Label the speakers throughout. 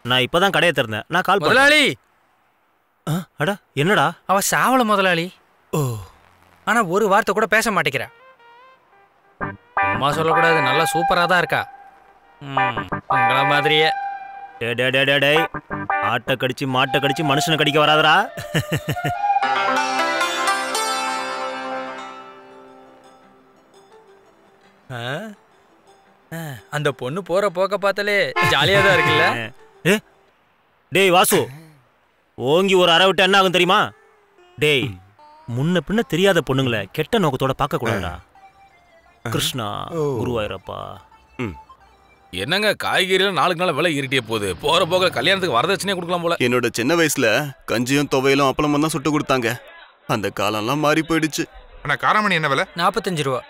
Speaker 1: நான் இப்பதான் கடையை திறந்தேன். நான் கால்
Speaker 2: முதலாளி.
Speaker 1: அடா என்னடா?
Speaker 2: அவ சாவல முதலாளி.
Speaker 1: ஓ,
Speaker 2: ஆனா ஒரு வார்த்தை கூட பேச மாட்டேங்கிறா. அம்மா சொல்லக்கூடாது, நல்லா சூப்பரா தான் இருக்கா. உங்கள மாதிரியே.
Speaker 1: டே ஆட்டை கடிச்சு மாட்டை கடிச்சு மனுஷனை கடிக்க வராதரா.
Speaker 2: அந்த பொண்ணு போற போக்க பார்த்தாலே ஜாலியா தான் இருக்குல்ல.
Speaker 1: டேய் வாசு, ஓங்கி ஒரு அரை விட்டு என்ன ஆகும் தெரியுமா? டேய், முன்ன பின்ன தெரியாத பொண்ணுங்களை கெட்ட நோக்கத்தோட பார்க்க கூடாதா. கிருஷ்ணா, குருவாயிரப்பா.
Speaker 3: என்னங்க காய்கறிலாம் நாளுக்கு நாள் விலை ஏறிட்டே போகுது. போற போக கல்யாணத்துக்கு வரதட்சணையே கொடுக்கலாம் போல.
Speaker 4: என்னோட சின்ன வயசுல கஞ்சியும் துவையிலும் அப்பளமும் தான் சுட்டு கொடுத்தாங்க. அந்த காலம்லாம் மாறி போயிடுச்சு.
Speaker 5: ஆனா காராமணி என்ன விலை?
Speaker 2: 45 ரூபா.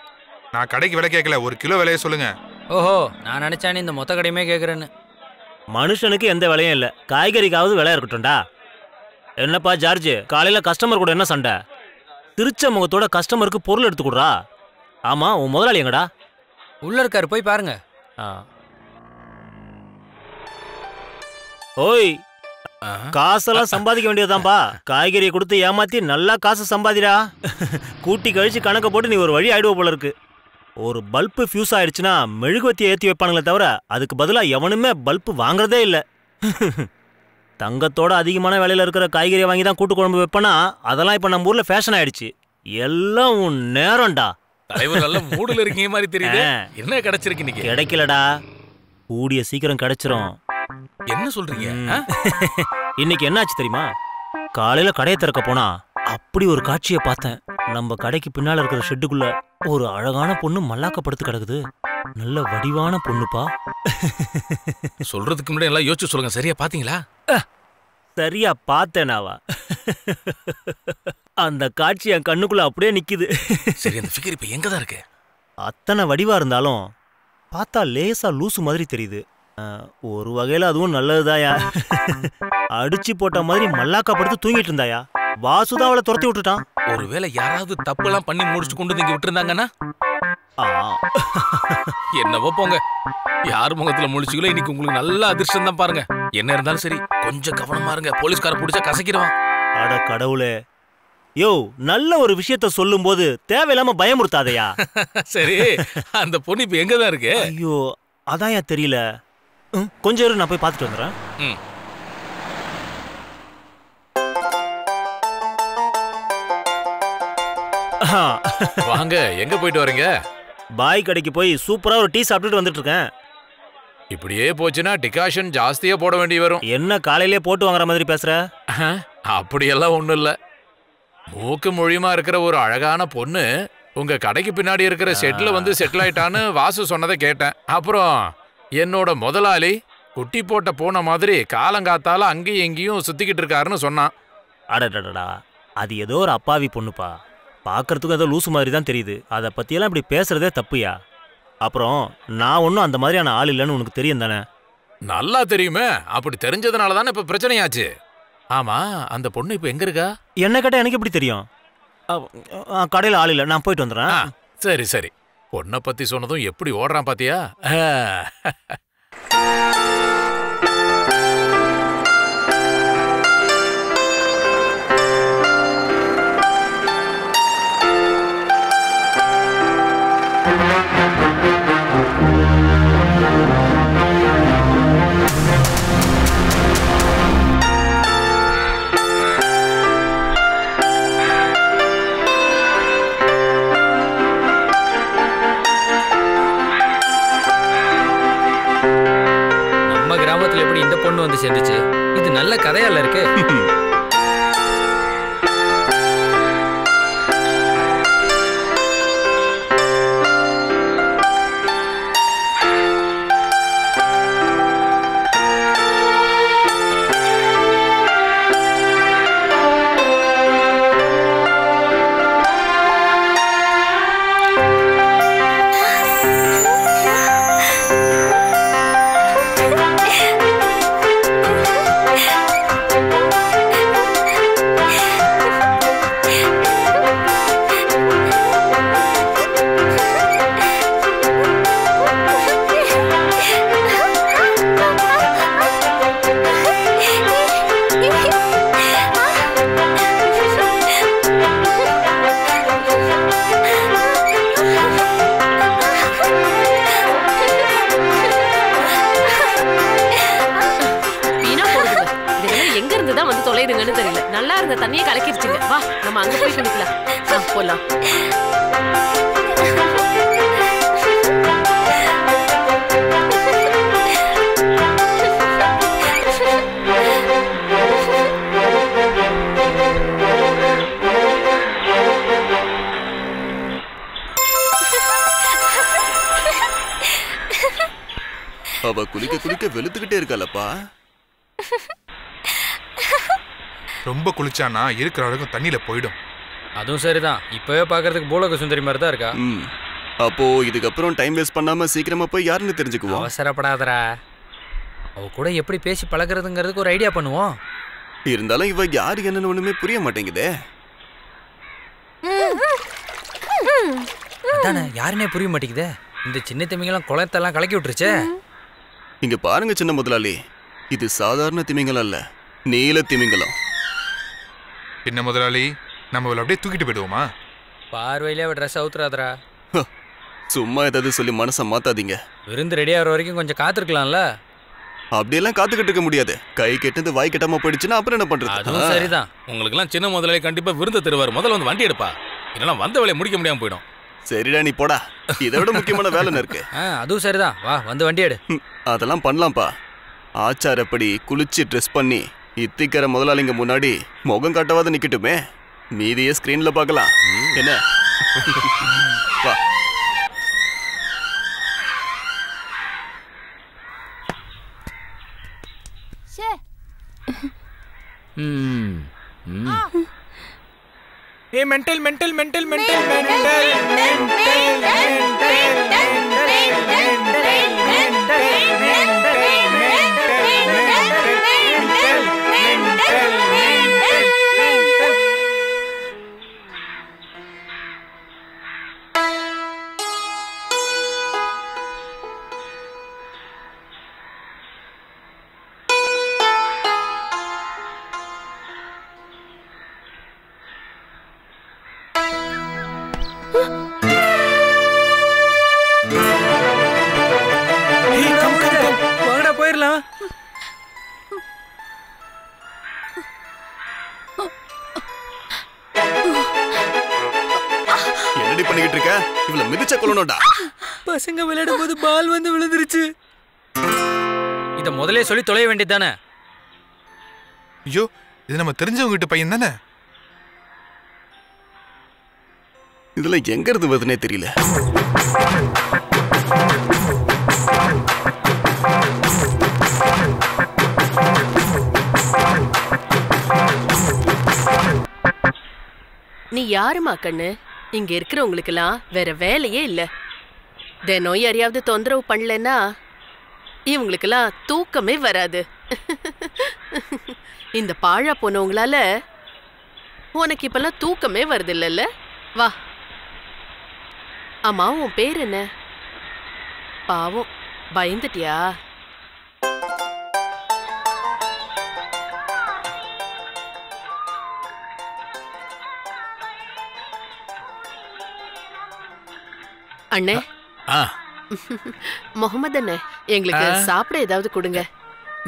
Speaker 5: நான் கடைக்கு விலை கேட்கல, ஒரு கிலோ விலையை சொல்லுங்க.
Speaker 2: ஓஹோ, நான் நினைச்சானே இந்த மொத்த கடையுமே கேட்குறேன்னு.
Speaker 1: மனுஷனுக்கு எந்த விலையும் இல்லை, காய்கறிக்காவது விலை இருக்கட்டும்டா. என்னப்பா ஜார்ஜ், காலையில கஸ்டமர் கூட என்ன சண்டை? திருச்ச முகத்தோட கஸ்டமருக்கு பொருள் எடுத்து கொடுறா. ஆமா, உன் முதலாளி எங்கடா?
Speaker 2: உள்ள இருக்காரு, போய் பாருங்க.
Speaker 1: ஓய், காசெல்லாம் சம்பாதிக்க வேண்டியதுதான்ப்பா. காய்கறியை கொடுத்து ஏமாத்தி நல்லா காசு சம்பாதிடா. கூட்டி கழிச்சு கணக்க போட்டு நீ ஒரு வழி ஆயிடுவ போல இருக்கு. ஒரு பல்பு ஃபியூஸ் ஆயிடுச்சுன்னா மெழுகுவத்தியை ஏற்றி வைப்பானுங்களே தவிர அதுக்கு பதிலாக எவனுமே பல்பு வாங்குறதே இல்லை. தங்கத்தோட அதிகமான விலையில இருக்கிற காய்கறியை வாங்கி தான் கூட்டு குழம்பு வைப்பனா, அதெல்லாம் இப்போ நம்ம ஊர்ல ஃபேஷன் ஆயிடுச்சு. எல்லாம் உன் நேரம்டா.
Speaker 3: தலைவர் நல்ல மூடுல இருக்கீங்க மாதிரி தெரியுது. என்ன கிடைச்சிருக்கு இன்னைக்கு?
Speaker 1: கிடைக்கலடா, கூடிய சீக்கிரம் கிடைச்சிரும்.
Speaker 3: என்ன சொல்றீங்க?
Speaker 1: இன்னைக்கு என்னாச்சு தெரியுமா? காலையில கடையை திறக்க போனா அப்படி ஒரு காட்சியை பார்த்தேன். நம்ம கடைக்கு பின்னால இருக்கிற ஷெட்டுக்குள்ள ஒரு அழகான பொண்ணு மல்லாக்கப்படுத்து கிடக்குது. நல்ல வடிவான பொண்ணுப்பா.
Speaker 3: சொல்றதுக்கு முன்னாடி எல்லாம் யோசிச்சு சொல்லுங்க. சரியா பாத்தீங்களா?
Speaker 1: சரியா பார்த்தேனாவா? அந்த காட்சி என் கண்ணுக்குள்ள அப்படியே நிக்குது.
Speaker 3: சரி, அந்த ஃபிகர் இப்ப எங்கதான் இருக்கு?
Speaker 1: அத்தனை வடிவா இருந்தாலும் பார்த்தா லேசா லூசு மாதிரி தெரியுது. ஒரு வகையில அதுவும் நல்லதுதாயா. அடிச்சு போட்ட மாதிரி மல்லாக்கப்படுத்து தூங்கிட்டு இருந்தாயா. வாசுதான் அவளை துரத்தி விட்டுட்டான்.
Speaker 3: ஒருவேளை யாராவது தப்பு எல்லாம் பண்ணி முடிச்சுட்டு கொண்டு வந்து இங்க விட்டுருந்தாங்கன்னா என்னவோ போங்க. யார் முகத்துல முடிச்சுக்கல, இன்னைக்கு உங்களுக்கு நல்ல அதிர்ஷ்டம் தான் பாருங்க. என்ன இருந்தாலும் சரி, கொஞ்சம் கவனமா இருங்க. போலீஸ்கார பிடிச்சா கசக்கிடுவான்.
Speaker 1: அட கடவுளே, யோ, நல்ல ஒரு விஷயத்த சொல்லும் போது தேவையில்லாம பயமுறுத்தாதையா.
Speaker 3: சரி, அந்த பொண்ணு இப்ப எங்கதான் இருக்கு?
Speaker 1: ஐயோ, அதான் ஏன் தெரியல. கொஞ்சம் இரு, நான் போய் பார்த்துட்டு வந்துடுறேன்.
Speaker 3: வாங்க, எங்க போயிட்டு வரீங்க?
Speaker 1: பாய் கடைக்கு போய் சூப்பரா ஒரு டீ சாப்பிட்டுட்டு வந்துட்டு இருக்கேன்.
Speaker 3: இப்படியே போச்சுன்னா டிகாஷன் ஜாஸ்தியா போட வேண்டி வரும்.
Speaker 1: என்ன காலையிலே போட்டு வாங்குற மாதிரி பேசுற?
Speaker 3: அப்படியெல்லாம் ஒண்ணும் இல்ல. மூக்கு மொழியுமா இருக்கிற ஒரு அழகான பொண்ணு உங்க கடைக்கு பின்னாடி இருக்கிற ஷெட்ல வந்து செட்டில் ஆயிட்டான்னு வாசு சொன்னதை கேட்டேன். அப்புறம் என்னோட முதலாளி குட்டி போட்ட போன மாதிரி காலங்காத்தால அங்கேயும் எங்கேயும் சுத்திக்கிட்டு இருக்காருன்னு சொன்னான்.
Speaker 1: அடடடா, அது ஏதோ ஒரு அப்பாவி பொண்ணுப்பா. பார்க்கறதுக்கு ஏதோ லூசு மாதிரி தான் தெரியுது. அதை பற்றியெல்லாம் இப்படி பேசுறதே தப்புயா. அப்புறம் நான் ஒன்றும் அந்த மாதிரியான ஆள் இல்லைன்னு உனக்கு தெரியும் தானே?
Speaker 3: நல்லா தெரியுமே. அப்படி தெரிஞ்சதுனால தானே இப்போ பிரச்சனையாச்சு. ஆமா, அந்த பொண்ணு இப்போ எங்க இருக்கா?
Speaker 1: என்ன கேட்டால் எனக்கு எப்படி தெரியும்? கடையில் ஆள் இல்லை, நான் போயிட்டு வந்துடுறேன்.
Speaker 3: சரி சரி. பொண்ணை பற்றி சொன்னதும் எப்படி ஓடுறான் பாத்தியா?
Speaker 2: எப்படி இந்த பொண்ணு வந்து சேர்ந்துச்சு? இது நல்ல கதையால இருக்கு.
Speaker 6: எங்கதான் வந்து தொலைடுங்கன்னு தெரியல. நல்லா இருந்த தண்ணியை கலக்கிருச்சுங்க. வா நம்ம அங்க போய் குளிக்கலாம். போலாம்.
Speaker 4: அவ குளிக்க குளிக்க வெளுத்துக்கிட்டே இருக்காளப்பா.
Speaker 5: ரொம்ப குளிச்சானா இருக்கிற அளவுக்கு தண்ணியில போயிடும்.
Speaker 2: அதுவும் சரிதான். இப்பவே பாக்குறதுக்கு பூலோக சுந்தரி மாதிரி தான் இருக்கா.
Speaker 4: அப்போ இதுக்கப்புறம் டைம் வேஸ்ட் பண்ணாம சீக்கிரமா போய் யாருன்னு தெரிஞ்சுக்குவோம்.
Speaker 2: அவசரப்படாதடா. அவ கூட எப்படி பேசி பழகிறதுங்கிறதுக்கு ஒரு ஐடியா பண்ணுவோம்.
Speaker 4: இருந்தாலும் இவ யாரு என்னன்னு ஒண்ணுமே புரிய மாட்டேங்குதே.
Speaker 2: அதானே யாருன்னே புரிய மாட்டேங்குதே. இந்த சின்ன திமிங்கெல்லாம் குளத்தெல்லாம் கலக்கி விட்டுருச்சே.
Speaker 4: இங்க பாருங்க சின்ன முதலாளி, இது சாதாரண திமிங்கலம் அல்ல, நீல திமிங்கலம்.
Speaker 5: சின்ன முதலாளி, நம்ம அப்படியே தூக்கிட்டு போயிடுவோமா?
Speaker 2: பார்வையிலே அவ ட்ரெஸ் அவுத்துறாதரா.
Speaker 4: சும்மா ஏதாவது சொல்லி மனசை மாத்தாதீங்க.
Speaker 2: விருந்து ரெடி ஆகிற வரைக்கும் கொஞ்சம் காத்திருக்கலாம்ல.
Speaker 4: அப்படியெல்லாம் காத்துக்கிட்டு இருக்க முடியாது. கை கெட்டது வாய் கெட்டாம போயிடுச்சுன்னா அப்புறம் என்ன பண்றது?
Speaker 2: அதுவும் சரிதான்.
Speaker 7: உங்களுக்கு எல்லாம் சின்ன முதலாளி கண்டிப்பா விருந்து தருவார். முதல்ல வந்து வண்டி எடுப்பா, இல்லைன்னா வந்த வேலையை முடிக்க முடியாம போயிடும்.
Speaker 4: சரிடா, நீ போடா. இதை விட முக்கியமான வேலை இருக்கு.
Speaker 2: அதுவும் சரிதான். வா வந்து வண்டி எடு.
Speaker 4: அதெல்லாம் பண்ணலாம்ப்பா. ஆச்சாரப்படி குளிச்சு ட்ரெஸ் பண்ணி இத்திக்கிற முதலாளிங்க முன்னாடி முகம் காட்டவாத நிக்கட்டுமே. மீதியே ஸ்கிரீன்ல பார்க்கலாம். என்ன? வா.
Speaker 7: ஏ mental mental mental mental mental
Speaker 2: போயிடலாம்.
Speaker 4: என்னடி பண்ணிக்கிட்டு இருக்க? இவ்வளவு மிதிச்ச கொள்ளணும்டா.
Speaker 2: பசங்க விளையாடும் போது பால் வந்து விழுந்துருச்சு. இத முதலே சொல்லி தொலைய வேண்டியதானே.
Speaker 5: ஐயோ, இது நம்ம தெரிஞ்சவங்க கிட்ட பையன் தானே.
Speaker 4: இதுல எங்க இருந்து வருதுனே தெரியல.
Speaker 6: நீ யாருமா கண்ணு? இங்க இருக்கிறவங்களுக்கெல்லாம் வேற வேலையே இல்ல. தினம் யாரையாவது தொந்தரவு பண்ணலன்னா இவங்களுக்கெல்லாம் தூக்கமே வராது. இந்த பாழா போனவங்களால உனக்கு இப்பெல்லாம் தூக்கமே வருது இல்லல்ல? வா. அம்மா, உன் பேர் என்ன? பாவம், பயந்துட்டியா? அண்ணே. முகமது அண்ணே, எங்களுக்கு சாப்பிட ஏதாவது கொடுங்க.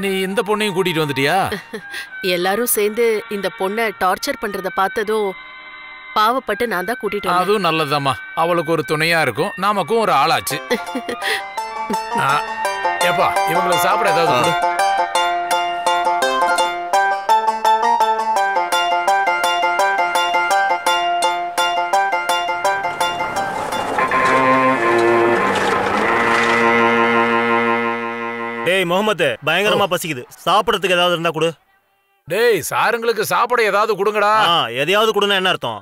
Speaker 3: நீ இந்த பொண்ணையும் கூட்டிட்டு வந்துட்டியா?
Speaker 6: எல்லாரும் சேர்ந்து இந்த பொண்ணை டார்ச்சர் பண்றத பார்த்ததும் பாவப்பட்டு நான் தான் கூட்டிட்டு வந்தேன்.
Speaker 3: அதுவும் நல்லதாம்மா. அவளுக்கு ஒரு துணையா இருக்கும், நமக்கும் ஒரு ஆளாச்சு. ஏப்பா, இவங்களுக்கு சாப்பிட ஏதாவது கொடு.
Speaker 1: டேய் முகமது, பயங்கரமா பசிக்குது. சாப்பிடறதுக்கு ஏதாவது இருந்தா கொடு.
Speaker 3: டேய், சாருங்களுக்கு சாப்பிட ஏதாவது கொடுங்கடா.
Speaker 1: எதையாவது கொடுனா என்ன அர்த்தம்?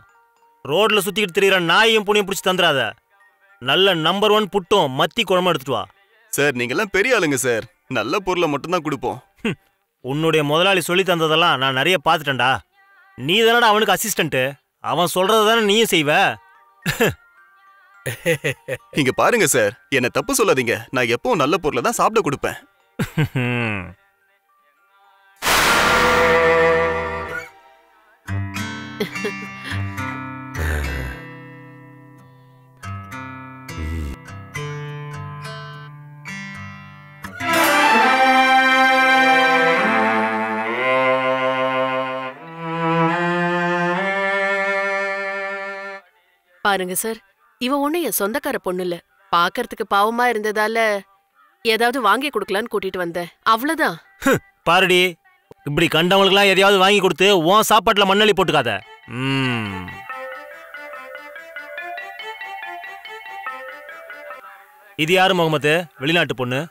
Speaker 1: ரோட்ல சுத்திக்கிட்டு திரியிற நாயையும் புனியும் பிடிச்சி தந்துடாத. நல்ல நம்பர் 1 புட்டும் மத்தி குழம்பு எடுத்துட்டு வா.
Speaker 4: சார், நீங்கெல்லாம் பெரிய ஆளுங்க சார். நல்ல பொருளை மட்டும்தான் கொடுப்போம்.
Speaker 1: உன்னுடைய முதலாளி சொல்லி தந்ததெல்லாம் நான் நிறைய பார்த்துட்டேன்டா. நீ தானடா அவனுக்கு அசிஸ்டன்ட். அவன் சொல்றத தானே நீயும் செய்வ.
Speaker 4: இங்க பாருங்க சார், என்ன தப்பு சொல்லாதீங்க. நான் எப்பவும் நல்ல பொருளை தான் சாப்பிட கொடுப்பேன்.
Speaker 6: பாருங்க சார், இவ ஒண்ணு என் சொந்தக்கார பொண்ணு இல்ல. பாக்கறதுக்கு பாவமா இருந்ததால ஏதாவது வாங்கி கொடுக்கலான்னு கூட்டிட்டு வந்தேன், அவ்வளவுதான்.
Speaker 1: பாருடி, இப்படி கண்டவங்களுக்குலாம் எதையாவது வாங்கி கொடுத்து உன் சாப்பாட்டுல மண்ணள்ளி போட்டுக்காத. இது யாரு முகமது? வெளிநாட்டு பொண்ணு.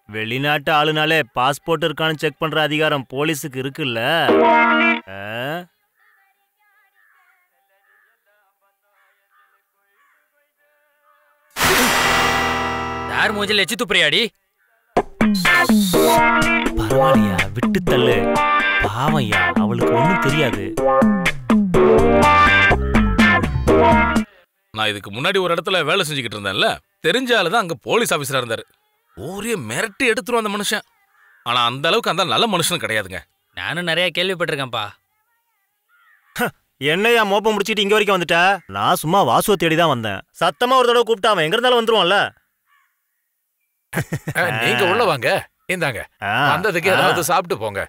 Speaker 1: வெளிநாட்டு ஆளுனாலே பாஸ்போர்ட் இருக்கான்னு செக் பண்ற அதிகாரம் போலீஸுக்கு இருக்குல்ல.
Speaker 2: யார் மூஞ்சில எச்சி துப்புறியாடி?
Speaker 1: பரவாயில்லையா, விட்டு தள்ளு. பாவையா, அவளுக்கு ஒண்ணும் தெரியாது.
Speaker 7: நான் இதுக்கு முன்னாடி ஒரு இடத்துல வேலை செஞ்சுக்கிட்டு இருந்தேன்ல, தெரிஞ்சாலதான் அங்க போலீஸ் ஆபீசரா இருந்தாரு. ஊரே மிரட்டி எடுத்துரும் அந்த மனுஷன். ஆனா அந்த அளவுக்கு அந்த நல்ல மனுஷன் கிடையாதுங்க.
Speaker 2: நானும் நிறைய கேள்விப்பட்டிருக்கேன்ப்பா.
Speaker 1: என்னையா மோப்பம் முடிச்சிட்டு இங்க வரைக்கும் வந்துட்ட? நான் சும்மா வாசுவை தேடி தான் வந்தேன். சத்தமா ஒரு தடவை கூப்பிட்டா அவன் எங்க இருந்தாலும் வந்துருவான்ல.
Speaker 3: நீங்க உள்ள வாங்க. இந்தாங்க, வந்ததுக்கு ஏதாவது சாப்பிட்டு போங்க.